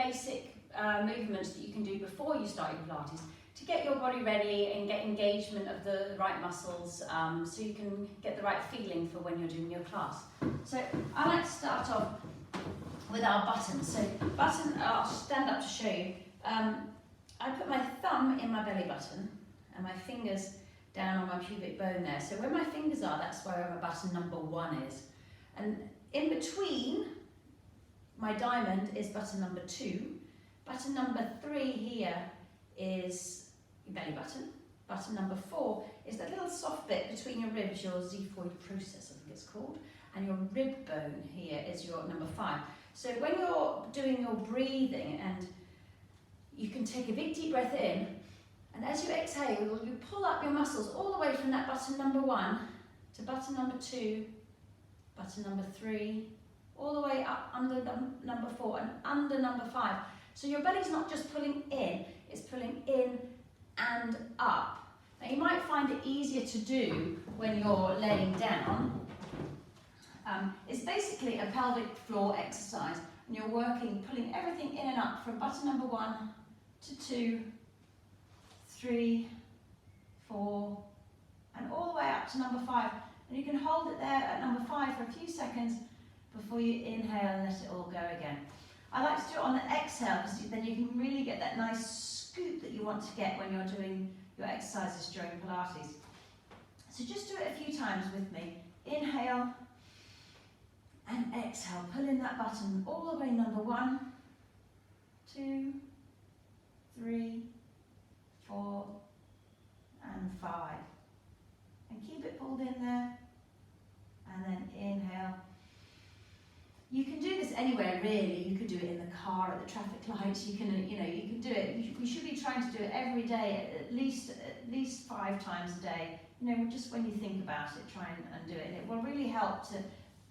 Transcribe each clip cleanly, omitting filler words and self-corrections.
basic movements that you can do before you start your Pilates to get your body ready and get engagement of the right muscles, so you can get the right feeling for when you're doing your class. So I like to start off with our buttons. So button, I'll stand up to show you. I put my thumb in my belly button and my fingers down on my pubic bone there. So where my fingers are, that's where my button number 1 is. And in between my diamond is button number 2. Button number 3 here is your belly button. Button number 4 is that little soft bit between your ribs, your xiphoid process, I think it's called, and your rib bone here is your number 5. So when you're doing your breathing, and you can take a big deep breath in, and as you exhale, you pull up your muscles all the way from that button number 1 to button number 2, button number 3, all the way up under number 4 and under number 5. So your belly's not just pulling in, it's pulling in and up. Now you might find it easier to do when you're laying down. It's basically a pelvic floor exercise, and you're working, pulling everything in and up from button number 1 to 2, 3, 4, and all the way up to number 5. And you can hold it there at number 5 for a few seconds before you inhale and let it all go again. I like to do it on the exhale, because then you can really get that nice scoop that you want to get when you're doing your exercises during Pilates. So just do it a few times with me. Inhale and exhale. Pull in that button all the way, number 1, 2, 3, 4, and 5. And keep it pulled in there. And then inhale. You can do this anywhere really. You could do it in the car, at the traffic lights. You can, you can do it. You should be trying to do it every day, at least 5 times a day. Just when you think about it, try and do it. And it will really help to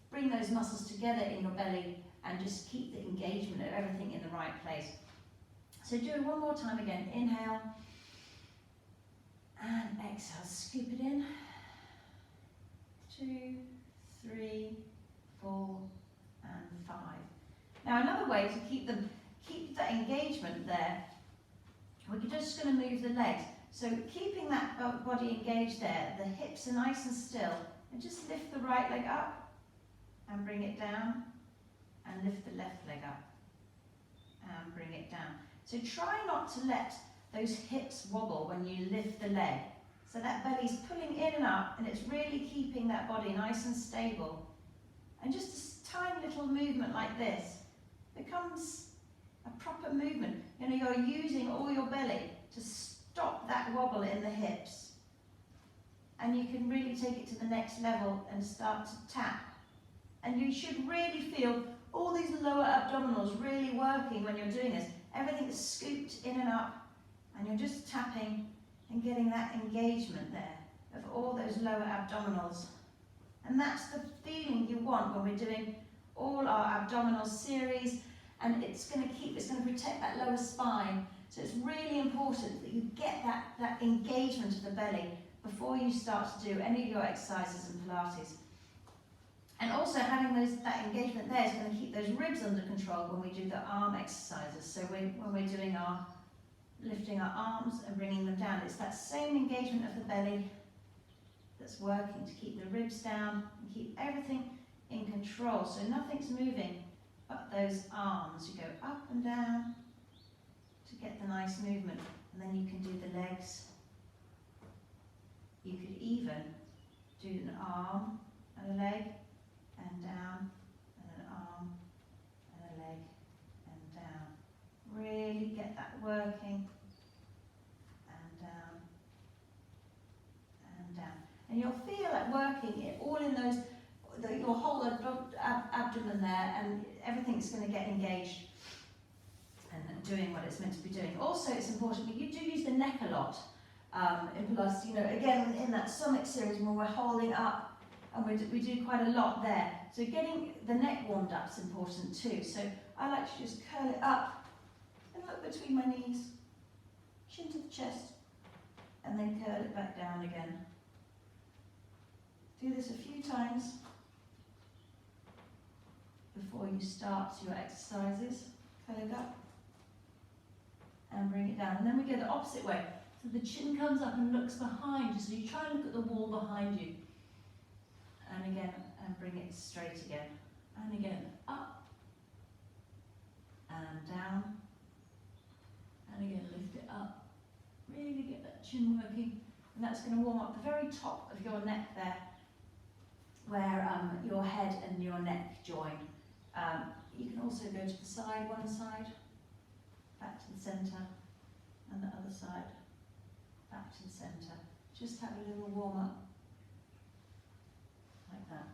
bring those muscles together in your belly and just keep the engagement of everything in the right place. So do it one more time again. Inhale and exhale. Scoop it in. 2, 3, 4, and 5. Now another way to keep that engagement there, we're just going to move the legs. So keeping that body engaged there, the hips are nice and still, and just lift the right leg up and bring it down, and lift the left leg up and bring it down. So try not to let those hips wobble when you lift the leg. So that belly's pulling in and up, and it's really keeping that body nice and stable. And just a tiny little movement like this becomes a proper movement. You're using all your belly to stop that wobble in the hips. And you can really take it to the next level and start to tap. And you should really feel all these lower abdominals really working when you're doing this. Everything's scooped in and up, and you're just tapping and getting that engagement there of all those lower abdominals. And that's the feeling you want when we're doing all our abdominal series, and it's going to protect that lower spine. So it's really important that you get that engagement of the belly before you start to do any of your exercises in Pilates. And also having that engagement there is going to keep those ribs under control when we do the arm exercises. So when we're doing lifting our arms and bringing them down, it's that same engagement of the belly that's working to keep the ribs down and keep everything in control. So nothing's moving but those arms. You go up and down to get the nice movement, and then you can do the legs. You could even do an arm and a leg, and down, and an arm, and a leg, and down. Really get that working, and down, and down. And you'll feel it working all in those, your whole abdomen there, and everything's going to get engaged and doing what it's meant to be doing. Also, it's important, but you do use the neck a lot in Pilates. Again, in that stomach series when we're holding up, and we do quite a lot there. So getting the neck warmed up is important too. So I like to just curl it up and look between my knees, chin to the chest, and then curl it back down again. Do this a few times before you start your exercises. Curl it up and bring it down. And then we go the opposite way. So the chin comes up and looks behind you. So you try and look at the wall behind you. And again, and bring it straight again. And again, up and down. And again, lift it up. Really get that chin working. And that's going to warm up the very top of your neck there, where your head and your neck join. You can also go to the side, one side, back to the centre, and the other side, back to the centre. Just have a little warm up, like that.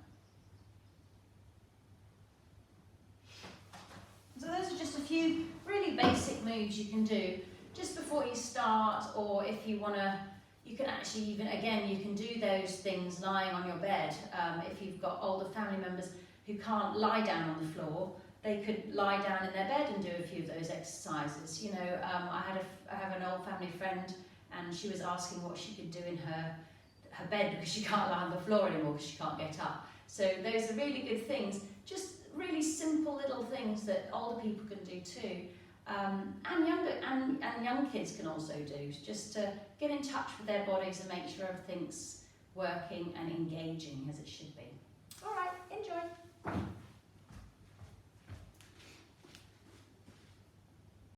So those are just a few really basic moves you can do just before you start, or if you want to, you can actually even, again, you can do those things lying on your bed. If you've got older family members who can't lie down on the floor, they could lie down in their bed and do a few of those exercises. You know, I have an old family friend, and she was asking what she could do in her bed because she can't lie on the floor anymore because she can't get up. So those are really good things, just really simple little things that older people can do too. And young kids can also do, just to get in touch with their bodies and make sure everything's working and engaging as it should be. All right, enjoy.